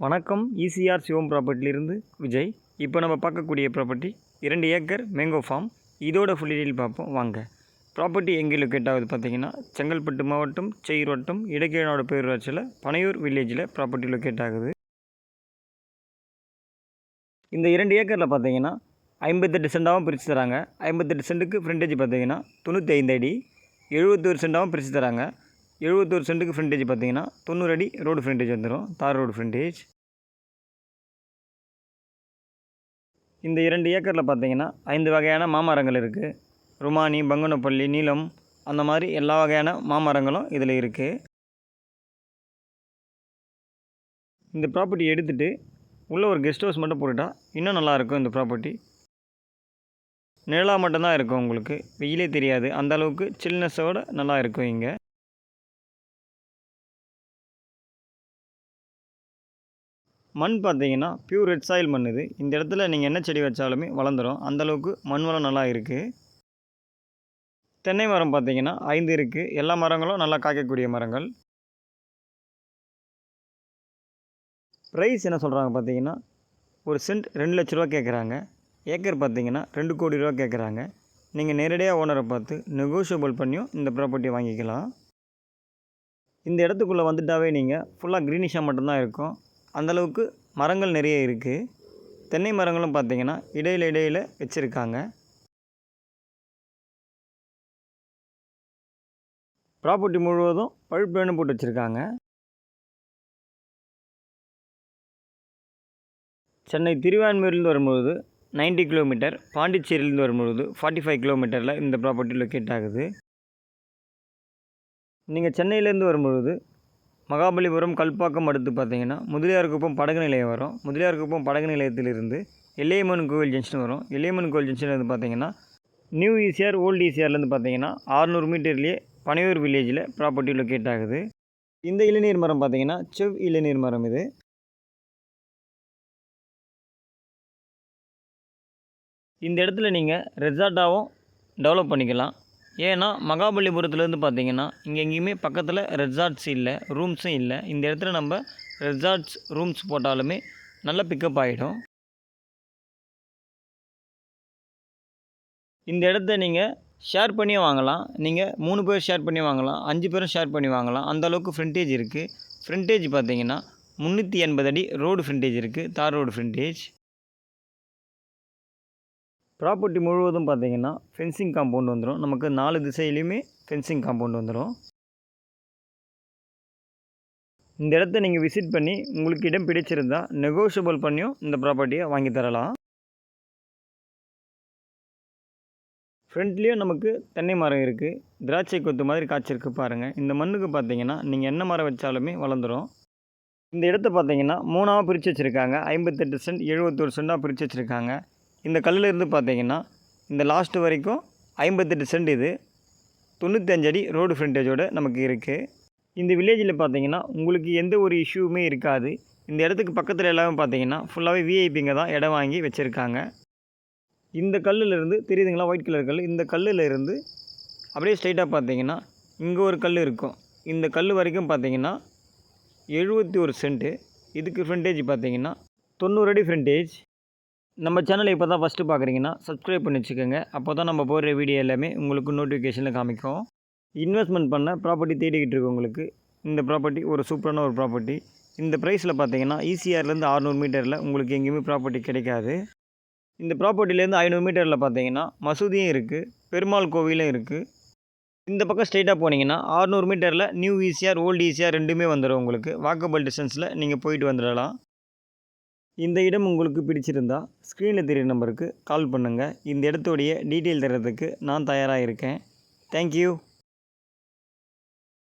வணக்கம். ஈசிஆர் சிவம் ப்ராப்பர்ட்டிலிருந்து விஜய். இப்போ நம்ம பார்க்கக்கூடிய ப்ராப்பர்ட்டி 2 ஏக்கர் மேங்கோ ஃபார்ம். இதோட ஃபுல் டீட்டெயில் பார்ப்போம் வாங்க. ப்ராப்பர்ட்டி எங்கே லொக்கேட் ஆகுது பார்த்தீங்கன்னா, செங்கல்பட்டு மாவட்டம் செய்யூர் வட்டம் இடக்கேநாடு பேரூராட்சியில் பனையூர் வில்லேஜில் ப்ராப்பர்ட்டி லொக்கேட் ஆகுது. இந்த 2 ஏக்கரில் பார்த்தீங்கன்னா 58 சென்டாகவும் பிரித்து தராங்க. 58 சென்ட்டுக்கு ஃப்ரண்டேஜ் பார்த்தீங்கன்னா 95 அடி. 71 சென்டாகவும் பிரித்து தராங்க. 71 சென்ட்டுக்கு ஃப்ரண்டேஜ் பார்த்தீங்கன்னா 90 அடி ரோடு ஃப்ரண்டேஜ் வந்துடும், தார் ரோடு ஃப்ரண்டேஜ். இந்த 2 ஏக்கரில் பார்த்தீங்கன்னா 5 வகையான மாமரங்கள் இருக்குது. ருமானி, பங்கனப்பள்ளி, நீலம், அந்த மாதிரி எல்லா வகையான மாமரங்களும் இதில் இருக்குது. இந்த ப்ராப்பர்ட்டி எடுத்துகிட்டு உள்ளே ஒரு கெஸ்ட் ஹவுஸ் மட்டும் போட்டுட்டா இன்னும் நல்லாயிருக்கும். இந்த ப்ராப்பர்ட்டி நிழலாக மட்டும்தான் இருக்கும், உங்களுக்கு வெயிலே தெரியாது. அந்த அளவுக்கு சில்னஸோடு நல்லா இருக்கும். இங்கே மண் பார்த்தீங்கன்னா பியூர் ரெட் சாயில் மண் இது. இந்த இடத்துல நீங்கள் என்ன செடி வச்சாலுமே வளர்ந்துடும், அந்தளவுக்கு மண் வளம் நல்லா இருக்குது. தென்னை மரம் பார்த்தீங்கன்னா 5 இருக்குது. எல்லா மரங்களும் நல்லா காய்க்கக்கூடிய மரங்கள். ப்ரைஸ் என்ன சொல்கிறாங்க பார்த்தீங்கன்னா, ஒரு சென்ட் 2 லட்ச ரூபா கேட்குறாங்க. ஏக்கர் பார்த்தீங்கன்னா 2 கோடி ரூபா கேட்குறாங்க. நீங்கள் நேரடியாக ஓனரை பார்த்து நெகோஷியபிள் பண்ணியும் இந்த ப்ராப்பர்ட்டியை வாங்கிக்கலாம். இந்த இடத்துக்குள்ளே வந்துட்டாவே நீங்கள் ஃபுல்லாக க்ரீனிஷாக மட்டும்தான் இருக்கும். அந்தளவுக்கு மரங்கள் நிறைய இருக்குது. தென்னை மரங்களும் பார்த்திங்கன்னா இடையில் வச்சுருக்காங்க. ப்ராப்பர்ட்டி முழுவதும் பழுப்பு வேணும் போட்டு வச்சுருக்காங்க. சென்னை திருவான்மையூர்லேருந்து வரும்பொழுது 90 கிலோமீட்டர், பாண்டிச்சேரியிலேருந்து வரும்பொழுது 45 கிலோமீட்டரில் இந்த ப்ராப்பர்ட்டி லொக்கேட் ஆகுது. நீங்கள் சென்னையிலேருந்து வரும்பொழுது மகாபலிபுரம், கல்பாக்கம் அடுத்து பார்த்தீங்கன்னா முதலியார்குப்பம் படகு நிலையம் வரும். முதலியார்குப்பம் படகு நிலையத்திலிருந்து எல்லையம்மன் கோவில் ஜங்ஷன் வரும். எல்லையம்மன் கோவில் ஜங்ஷன்லேருந்து பார்த்தீங்கன்னா நியூ ஈசிஆர், ஓல்டு ஈசிஆர்லேருந்து பார்த்தீங்கன்னா 600 மீட்டர்லேயே பனையூர் வில்லேஜில் ப்ராப்பர்ட்டி லொக்கேட் ஆகுது. இந்த இளநீர் மரம் பார்த்தீங்கன்னா செவ் இளநீர் மரம் இது. இந்த இடத்துல நீங்கள் ரெசார்ட்டாகவும் டெவலப் பண்ணிக்கலாம். ஏன்னா மகாபலிபுரத்துலேருந்து பார்த்தீங்கன்னா இங்கே எங்கேயுமே பக்கத்தில் ரெசார்ட்ஸ் இல்லை, ரூம்ஸும் இல்லை. இந்த இடத்துல நம்ம ரெசார்ட்ஸ், ரூம்ஸ் போட்டாலுமே நல்ல பிக்கப் ஆகிடும். இந்த இடத்த நீங்கள் ஷேர் பண்ணியே வாங்கலாம். நீங்கள் 3 பேர் ஷேர் பண்ணி வாங்கலாம், 5 பேரும் ஷேர் பண்ணி வாங்கலாம். அந்தளவுக்கு ஃப்ரண்டேஜ் இருக்குது. ஃப்ரண்டேஜ் பார்த்தீங்கன்னா 380 அடி ரோடு ஃப்ரண்டேஜ் இருக்குது, தார் ரோடு ஃப்ரண்டேஜ். ப்ராப்பர்ட்டி முழுவதும் பார்த்தீங்கன்னா ஃபென்சிங் காம்பவுண்ட் வந்துடும். நமக்கு 4 திசையிலையுமே ஃபென்சிங் காம்பவுண்ட் வந்துடும். இந்த இடத்த நீங்கள் விசிட் பண்ணி உங்களுக்கு இடம் பிடிச்சிருந்தா நெகோஷியபிள் பண்ணியும் இந்த ப்ராப்பர்ட்டியை வாங்கி தரலாம். ஃப்ரண்ட்லேயும் நமக்கு தென்னை மரம் இருக்குது. திராட்சை கொத்து மாதிரி காய்ச்சிருக்கு பாருங்கள். இந்த மண்ணுக்கு பார்த்தீங்கன்னா நீங்கள் என்ன மரம் வச்சாலுமே வளர்ந்துடும். இந்த இடத்த பார்த்தீங்கன்னா 3ஆக பிரித்து வச்சுருக்காங்க. 58 சென்ட், 71 சென்டாக பிரித்து வச்சுருக்காங்க. இந்த கல்லில் இருந்து பார்த்தீங்கன்னா இந்த லாஸ்ட்டு வரைக்கும் 58 சென்ட் இது. 95 அடி ரோடு ஃப்ரண்டேஜோடு நமக்கு இருக்குது. இந்த வில்லேஜில் பார்த்தீங்கன்னா உங்களுக்கு எந்த ஒரு இஷ்யூவுமே இருக்காது. இந்த இடத்துக்கு பக்கத்தில் எல்லாமே பார்த்தீங்கன்னா ஃபுல்லாகவே விஐபிங்க தான் இடம் வாங்கி வச்சுருக்காங்க. இந்த கல்லிலிருந்து தெரியுதுங்களா, ஒயிட் கலர் கல். இந்த கல்லில் இருந்து அப்படியே ஸ்ட்ரைட்டாக பார்த்தீங்கன்னா இங்கே ஒரு கல் இருக்கும். இந்த கல் வரைக்கும் பார்த்தீங்கன்னா 71 சென்ட்டு. இதுக்கு ஃப்ரண்டேஜ் பார்த்தீங்கன்னா 90 அடி ஃப்ரண்டேஜ். நம்ம சேனலை இப்போ தான் ஃபஸ்ட்டு பார்க்குறீங்கன்னா சப்ஸ்கிரைப் பண்ணி வச்சுக்கோங்க. அப்போ தான் நம்ம போடுற வீடியோ எல்லாமே உங்களுக்கு நோட்டிஃபிகேஷனில் காமிக்கும். இன்வெஸ்ட்மெண்ட் பண்ண ப்ராப்பர்ட்டி தேடிக்கிட்டு இருக்கவங்களுக்கு இந்த ப்ராப்பர்ட்டி ஒரு சூப்பரான ஒரு ப்ராப்பர்ட்டி. இந்த ப்ரைஸில் பார்த்தீங்கன்னா ஈசிஆர்லேருந்து 600 மீட்டரில் உங்களுக்கு எங்கேயுமே ப்ராப்பர்ட்டி கிடைக்காது. இந்த ப்ராப்பர்ட்டிலேருந்து 500 மீட்டரில் பார்த்தீங்கன்னா மசூதியும் இருக்குது, பெருமாள் கோவிலும் இருக்குது. இந்த பக்கம் ஸ்ட்ரெயிட்டாக போனீங்கன்னா 600 மீட்டரில் நியூ ஈசிஆர், ஓல்டு ஈசிஆர் ரெண்டுமே வந்துடும். உங்களுக்கு வாக்கபிள் டிஸ்டன்ஸில் நீங்கள் போயிட்டு வந்துடலாம். இந்த இடம் உங்களுக்கு பிடிச்சிருந்தா ஸ்க்ரீனில் தெரிகிற நம்பருக்கு கால் பண்ணுங்கள். இந்த இடத்துடைய டீட்டெயில் தர்றதுக்கு நான் தயாராக இருக்கேன். தேங்க்யூ.